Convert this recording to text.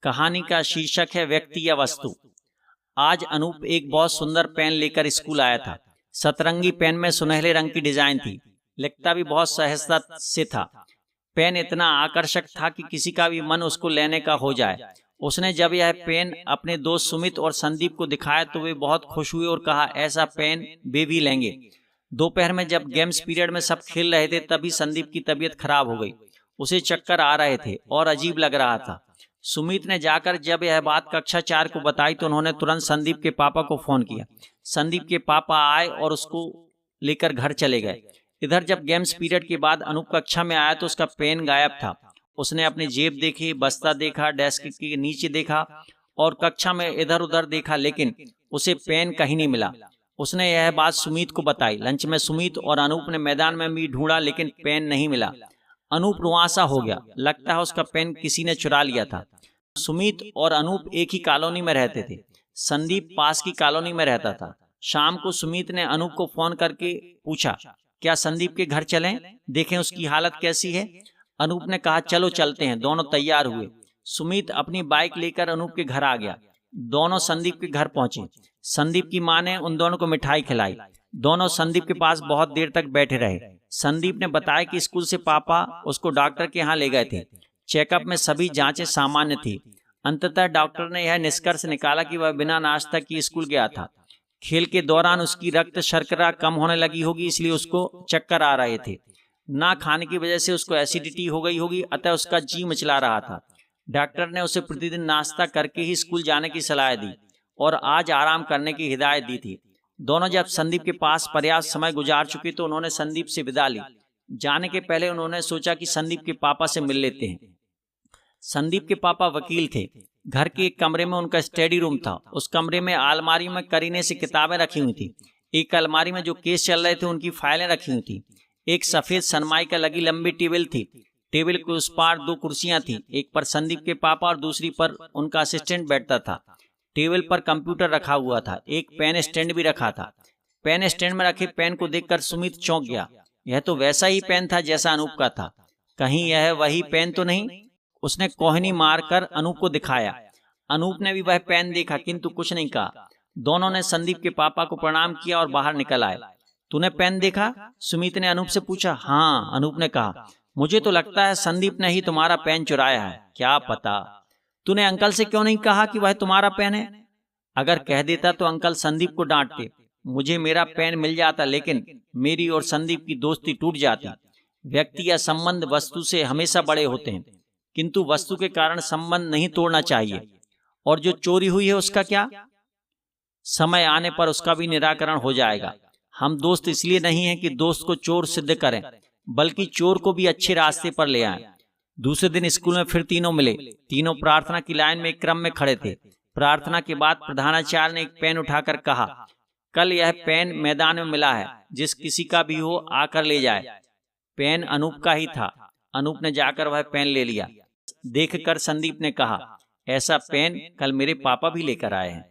कहानी का शीर्षक है व्यक्ति या वस्तु। आज अनूप एक बहुत सुंदर पेन लेकर स्कूल आया था। सतरंगी पेन में सुनहरे रंग की डिजाइन थी, लिखता भी बहुत सहजता से था। पेन इतना आकर्षक था कि किसी का भी मन उसको लेने का हो जाए। उसने जब यह पेन अपने दोस्त सुमित और संदीप को दिखाया तो वे बहुत खुश हुए और कहा, ऐसा पेन वे भी लेंगे। दोपहर में जब गेम्स पीरियड में सब खेल रहे थे तभी संदीप की तबीयत खराब हो गई। उसे चक्कर आ रहे थे और अजीब लग रहा था। सुमित ने जाकर जब यह बात कक्षा 4 को बताई तो उन्होंने तुरंत संदीप के पापा को फोन किया। संदीप के पापा आए और उसको लेकर घर चले गए। इधर जब गेम्स पीरियड के बाद अनूप कक्षा में आया तो उसका पेन गायब था। उसने अपनी जेब देखी, बस्ता देखा, डेस्क के नीचे देखा और कक्षा में इधर उधर देखा, लेकिन उसे पेन कहीं नहीं मिला। उसने यह बात सुमित को बताई। लंच में सुमित और अनूप ने मैदान में भी ढूंढा लेकिन पेन नहीं मिला। अनूप रुआंसा हो गया, लगता है उसका पेन किसी ने चुरा लिया था। सुमित और अनूप एक ही कॉलोनी में रहते थे। संदीप पास की कॉलोनी में रहता था। शाम को सुमित ने अनूप को फोन करके पूछा, क्या संदीप के घर चलें, देखें उसकी हालत कैसी है। अनूप ने कहा, चलो चलते हैं। दोनों तैयार हुए। सुमित अपनी बाइक लेकर अनूप के घर आ गया। दोनों संदीप के घर पहुंचे। संदीप की मां ने उन दोनों को मिठाई खिलाई। दोनों संदीप के पास बहुत देर तक बैठे रहे। संदीप ने बताया कि स्कूल से पापा उसको डॉक्टर के यहाँ ले गए थे। चेकअप में सभी जांचें सामान्य थी। अंततः डॉक्टर ने यह निष्कर्ष निकाला कि वह बिना नाश्ता किए स्कूल गया था। खेल के दौरान उसकी रक्त शर्करा कम होने लगी होगी, इसलिए उसको चक्कर आ रहे थे। ना खाने की वजह से उसको एसिडिटी हो गई होगी, अतः उसका जी मचला रहा था। डॉक्टर ने उसे प्रतिदिन नाश्ता करके ही स्कूल जाने की सलाह दी और आज आराम करने की हिदायत दी थी। दोनों जब संदीप के पास पर्याप्त समय गुजार चुके तो उन्होंने संदीप से विदा ली। जाने के पहले उन्होंने सोचा कि संदीप के पापा से मिल लेते हैं। संदीप के पापा वकील थे। घर के एक कमरे में उनका स्टडी रूम था। उस कमरे में अलमारी में करीने से किताबें रखी हुई थी। एक अलमारी में जो केस चल रहे थे उनकी फाइलें रखी हुई थी। एक सफेद सनमाइका लगी लंबी टेबल थी। टेबल के उस पार 2 कुर्सियां थी, एक पर संदीप के पापा और दूसरी पर उनका असिस्टेंट बैठता था। टेबल पर कंप्यूटर रखा हुआ था। एक पेन स्टैंड भी रखा था। पेन स्टैंड में रखे पेन को देखकर सुमित चौंक गया। यह तो वैसा ही पेन था जैसा अनूप का था। कहीं यह वही पेन तो नहीं? उसने कोहनी मारकर अनूप को दिखाया। अनूप ने भी वह पेन देखा किंतु कुछ नहीं कहा। दोनों ने संदीप के पापा को प्रणाम किया और बाहर निकल आए। तूने पेन देखा? सुमित ने अनूप से पूछा। हाँ, अनूप ने कहा। मुझे तो लगता है संदीप ने ही तुम्हारा पेन चुराया है। क्या पता। तूने अंकल से क्यों नहीं कहा कि वह तुम्हारा पेन है? अगर कह देता तो अंकल संदीप को डांटते। मुझे मेरा पेन मिल जाता, लेकिन मेरी और संदीप की दोस्ती टूट जाती। व्यक्ति या संबंध वस्तु से हमेशा बड़े होते हैं, किंतु वस्तु के कारण संबंध नहीं तोड़ना चाहिए। और जो चोरी हुई है उसका क्या? समय आने पर उसका भी निराकरण हो जाएगा। हम दोस्त इसलिए नहीं हैं कि दोस्त को चोर सिद्ध करें, बल्कि चोर को भी अच्छे रास्ते पर ले आएं। दूसरे दिन स्कूल में फिर तीनों मिले। तीनों प्रार्थना की लाइन में एक क्रम में खड़े थे। प्रार्थना के बाद प्रधानाचार्य ने एक पेन उठाकर कहा, कल यह पेन मैदान में मिला है, जिस किसी का भी हो आकर ले जाए। पेन अनूप का ही था। अनूप ने जाकर वह पेन ले लिया। देखकर संदीप ने कहा, ऐसा पेन कल मेरे पापा भी लेकर आए हैं।